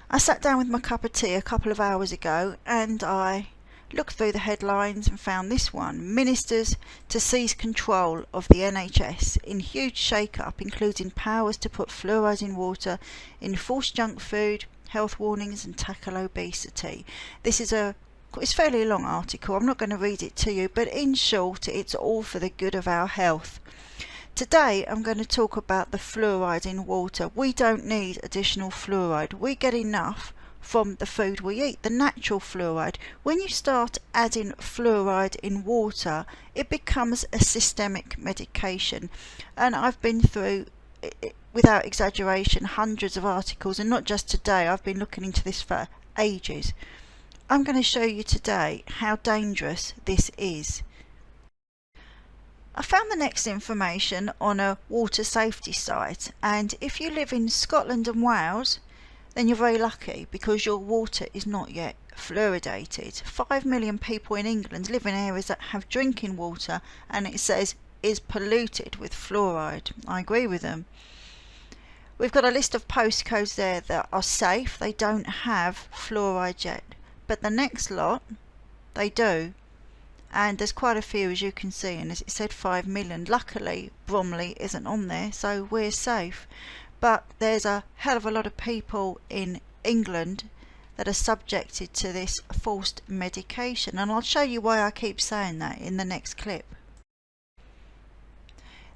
I sat down with my cup of tea a couple of hours ago and I looked through the headlines and found this one: Ministers to seize control of the NHS in huge shake-up, including powers to put fluoride in water, enforce junk food, health warnings and tackle obesity. It's a fairly long article. I'm not going to read it to you, but in short, it's all for the good of our health. Today I'm going to talk about the fluoride in water. We don't need additional fluoride. We get enough from the food we eat, the natural fluoride. When you start adding fluoride in water, it becomes a systemic medication. And I've been through, without exaggeration, hundreds of articles, and not just today. I've been looking into this for ages. I'm going to show you today how dangerous this is. I found the next information on a water safety site, and if you live in Scotland and Wales, then you're very lucky because your water is not yet fluoridated. 5 million people in England live in areas that have drinking water, and it says is polluted with fluoride. I agree with them. We've got a list of postcodes there that are safe. They don't have fluoride yet, but the next lot, they do. And there's quite a few, as you can see, and as it said 5 million. Luckily Bromley isn't on there, so we're safe. But there's a hell of a lot of people in England that are subjected to this forced medication, and I'll show you why I keep saying that in the next clip.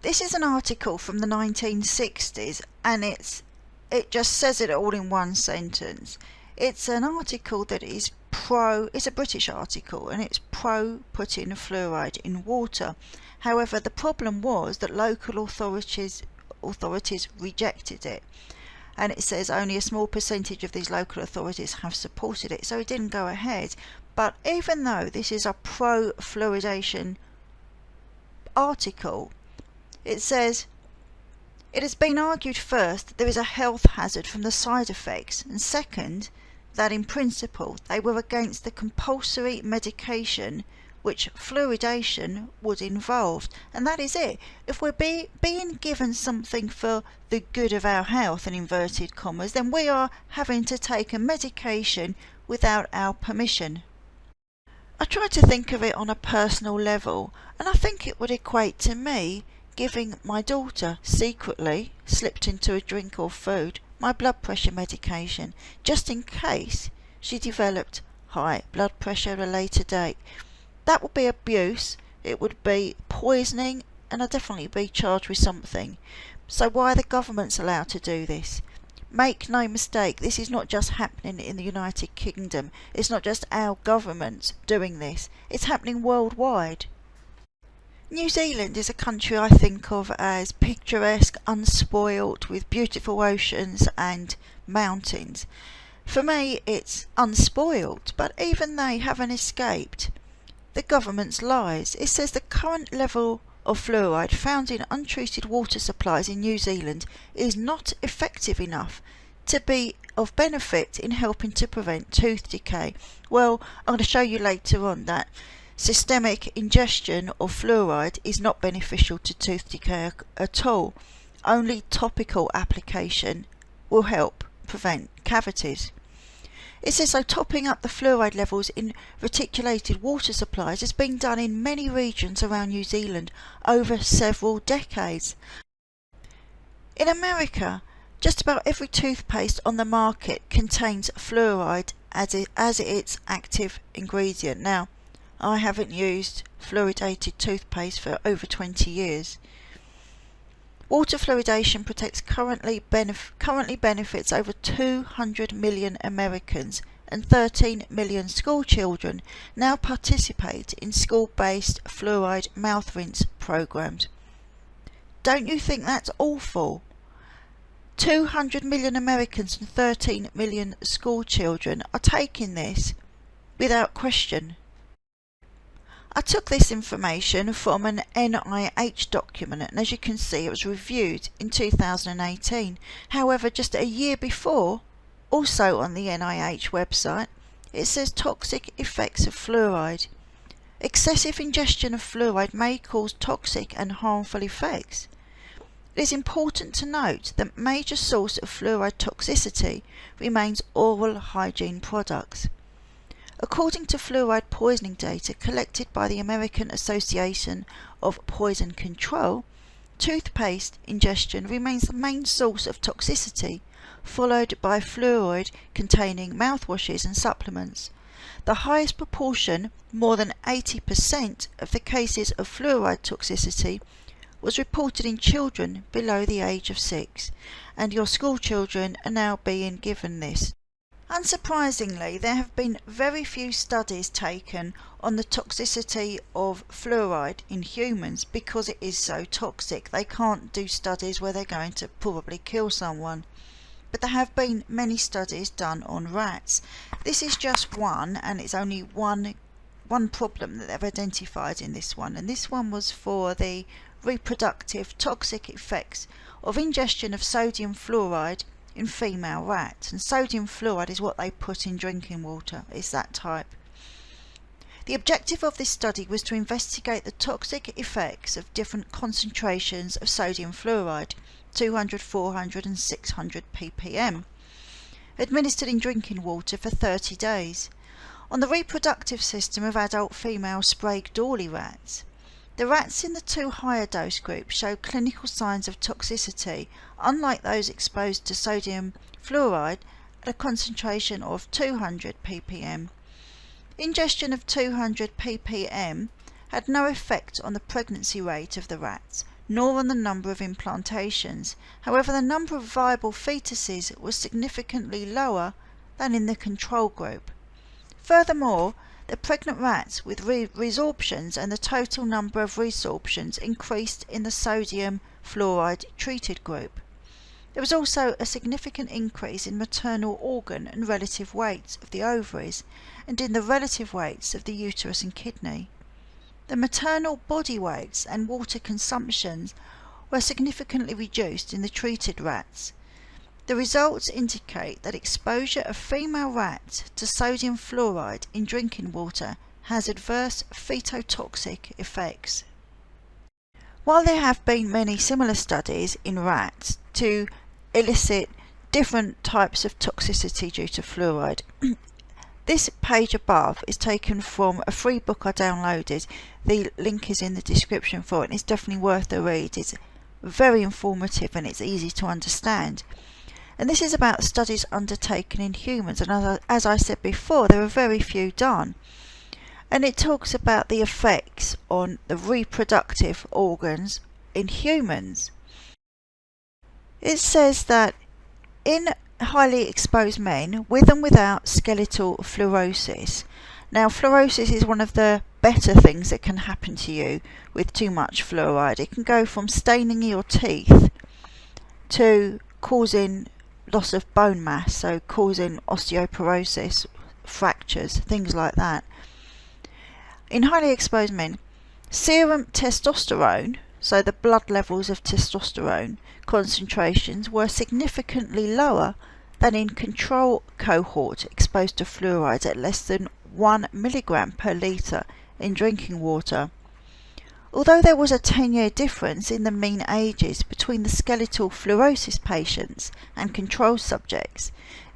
This is an article from the 1960s, and it just says it all in one sentence. It's an article that is it's a British article, and it's pro putting fluoride in water. However, the problem was that local authorities rejected it, and it says only a small percentage of these local authorities have supported it, so it didn't go ahead. But even though this is a pro fluoridation article, it says it has been argued first that there is a health hazard from the side effects, and second, that in principle they were against the compulsory medication which fluoridation would involve. And that is it. If we're being given something for the good of our health, in inverted commas, then we are having to take a medication without our permission. I try to think of it on a personal level, and I think it would equate to me giving my daughter, secretly slipped into a drink or food, my blood pressure medication, just in case she developed high blood pressure at a later date. That would be abuse, it would be poisoning, and I'd definitely be charged with something. So why are the governments allowed to do this? Make no mistake, this is not just happening in the United Kingdom. It's not just our government doing this. It's happening worldwide. New Zealand is a country I think of as picturesque, unspoilt, with beautiful oceans and mountains. For me, it's unspoilt, but even they haven't escaped the government's lies. It says the current level of fluoride found in untreated water supplies in New Zealand is not effective enough to be of benefit in helping to prevent tooth decay. Well, I'm going to show you later on that systemic ingestion of fluoride is not beneficial to tooth decay at all. Only topical application will help prevent cavities. It says so topping up the fluoride levels in reticulated water supplies has been done in many regions around New Zealand over several decades. In America, just about every toothpaste on the market contains fluoride as its active ingredient. Now, I haven't used fluoridated toothpaste for over 20 years. Water fluoridation currently benefits over 200 million Americans, and 13 million school children now participate in school-based fluoride mouth rinse programs. Don't you think that's awful? 200 million Americans and 13 million school children are taking this without question. I took this information from an NIH document, and as you can see it was reviewed in 2018. However, just a year before, also on the NIH website, it says toxic effects of fluoride. Excessive ingestion of fluoride may cause toxic and harmful effects. It is important to note that major source of fluoride toxicity remains oral hygiene products. According to fluoride poisoning data collected by the American Association of Poison Control, toothpaste ingestion remains the main source of toxicity, followed by fluoride containing mouthwashes and supplements. The highest proportion, more than 80% of the cases of fluoride toxicity, was reported in children below the age of 6, and your school children are now being given this. Unsurprisingly, there have been very few studies taken on the toxicity of fluoride in humans because it is so toxic. They can't do studies where they're going to probably kill someone. But there have been many studies done on rats. This is just one, and it's only one problem that they've identified in this one, and this one was for the reproductive toxic effects of ingestion of sodium fluoride in female rats. And sodium fluoride is what they put in drinking water, it's that type. The objective of this study was to investigate the toxic effects of different concentrations of sodium fluoride, 200, 400 and 600 ppm, administered in drinking water for 30 days, on the reproductive system of adult female Sprague Dawley rats. The rats in the two higher dose groups show clinical signs of toxicity, unlike those exposed to sodium fluoride at a concentration of 200 ppm. Ingestion of 200 ppm had no effect on the pregnancy rate of the rats, nor on the number of implantations. However, the number of viable fetuses was significantly lower than in the control group. Furthermore, the pregnant rats with resorptions and the total number of resorptions increased in the sodium fluoride treated group. There was also a significant increase in maternal organ and relative weights of the ovaries and in the relative weights of the uterus and kidney. The maternal body weights and water consumptions were significantly reduced in the treated rats. The results indicate that exposure of female rats to sodium fluoride in drinking water has adverse phytotoxic effects. While there have been many similar studies in rats to elicit different types of toxicity due to fluoride, this page above is taken from a free book I downloaded. The link is in the description for it, and it's definitely worth a read. It's very informative and it's easy to understand. And this is about studies undertaken in humans, and as I said before, there are very few done. And it talks about the effects on the reproductive organs in humans. It says that in highly exposed men with and without skeletal fluorosis. Now, fluorosis is one of the better things that can happen to you with too much fluoride. It can go from staining your teeth to causing loss of bone mass, so causing osteoporosis, fractures, things like that. In highly exposed men, serum testosterone, so the blood levels of testosterone concentrations, were significantly lower than in control cohort exposed to fluorides at less than 1 milligram per litre in drinking water. Although there was a 10-year difference in the mean ages between the skeletal fluorosis patients and control subjects,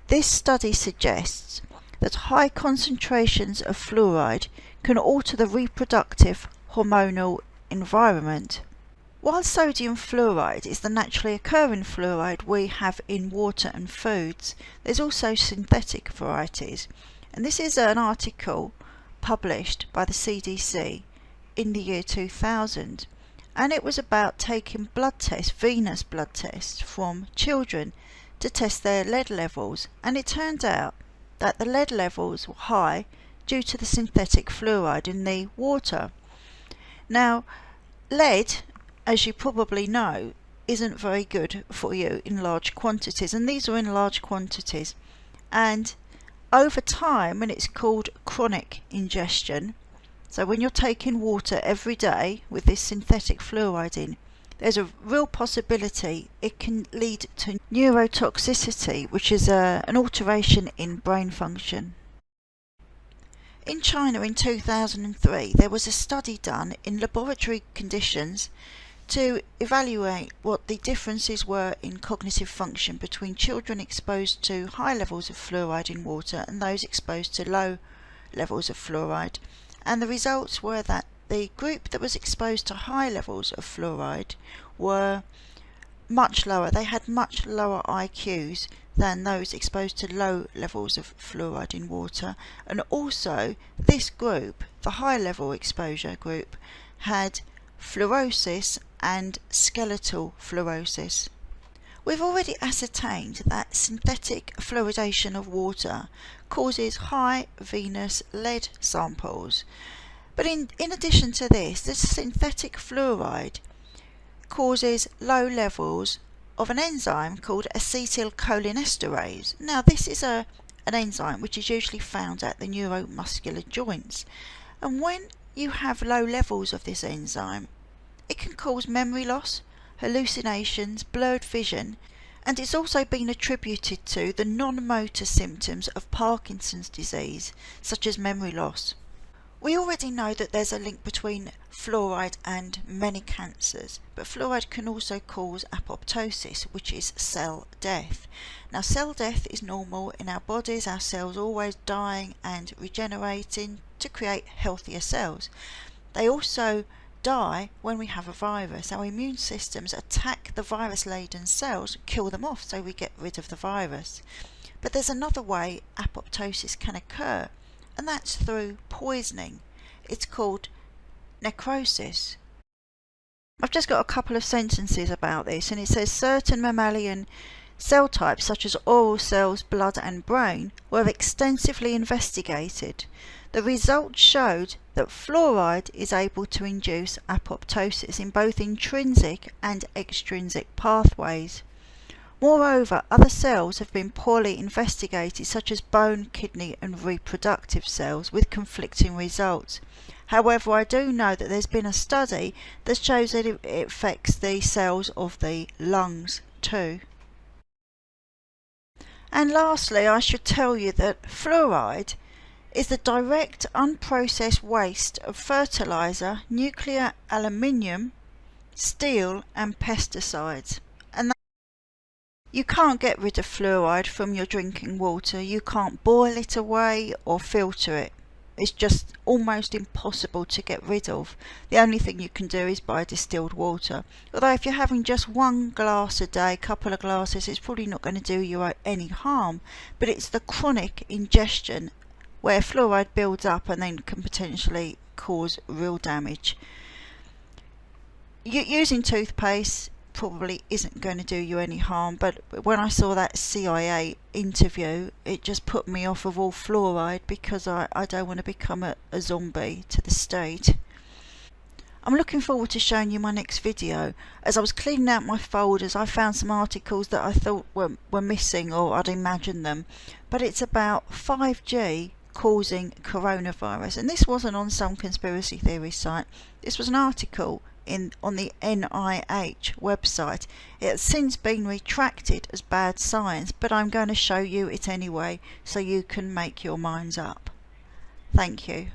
this study suggests that high concentrations of fluoride can alter the reproductive hormonal environment. While sodium fluoride is the naturally occurring fluoride we have in water and foods, there's also synthetic varieties. And this is an article published by the CDC in the year 2000, and it was about taking blood tests, venous blood tests from children to test their lead levels, and it turned out that the lead levels were high due to the synthetic fluoride in the water. Now, lead, as you probably know, isn't very good for you in large quantities, and these are in large quantities, and over time, and it's called chronic ingestion, so when you're taking water every day with this synthetic fluoride in, there's a real possibility it can lead to neurotoxicity, which is an alteration in brain function. In China in 2003, there was a study done in laboratory conditions to evaluate what the differences were in cognitive function between children exposed to high levels of fluoride in water and those exposed to low levels of fluoride. And the results were that the group that was exposed to high levels of fluoride were much lower. They had much lower IQs than those exposed to low levels of fluoride in water. And also, this group, the high level exposure group, had fluorosis and skeletal fluorosis. We've already ascertained that synthetic fluoridation of water causes high venous lead samples. But in addition to this synthetic fluoride causes low levels of an enzyme called acetylcholinesterase. Now, this is an enzyme which is usually found at the neuromuscular joints. And when you have low levels of this enzyme, it can cause memory loss, hallucinations, blurred vision, and it's also been attributed to the non-motor symptoms of Parkinson's disease, such as memory loss. We already know that there's a link between fluoride and many cancers, but fluoride can also cause apoptosis, which is cell death. Now, cell death is normal in our bodies. Our cells are always dying and regenerating to create healthier cells. They also die when we have a virus. Our immune systems attack the virus-laden cells, kill them off so we get rid of the virus. But there's another way apoptosis can occur, and that's through poisoning. It's called necrosis. I've just got a couple of sentences about this, and it says certain mammalian cell types such as oral cells, blood and brain were extensively investigated. The results showed that fluoride is able to induce apoptosis in both intrinsic and extrinsic pathways. Moreover, other cells have been poorly investigated, such as bone, kidney and reproductive cells, with conflicting results. However, I do know that there's been a study that shows that it affects the cells of the lungs too. And lastly, I should tell you that fluoride is the direct unprocessed waste of fertiliser, nuclear aluminium, steel and pesticides. And you can't get rid of fluoride from your drinking water. You can't boil it away or filter it. It's just almost impossible to get rid of. The only thing you can do is buy distilled water. Although if you're having just one glass a day, couple of glasses, it's probably not going to do you any harm. But it's the chronic ingestion where fluoride builds up and then can potentially cause real damage. Using toothpaste probably isn't going to do you any harm, but when I saw that CIA interview, it just put me off of all fluoride, because I don't want to become a zombie to the state. I'm looking forward to showing you my next video. As I was cleaning out my folders, I found some articles that I thought were missing, or I'd imagined them, but it's about 5G causing coronavirus, and this wasn't on some conspiracy theory site. This was an article on the NIH website. It has since been retracted as bad science, but I'm going to show you it anyway so you can make your minds up. Thank you.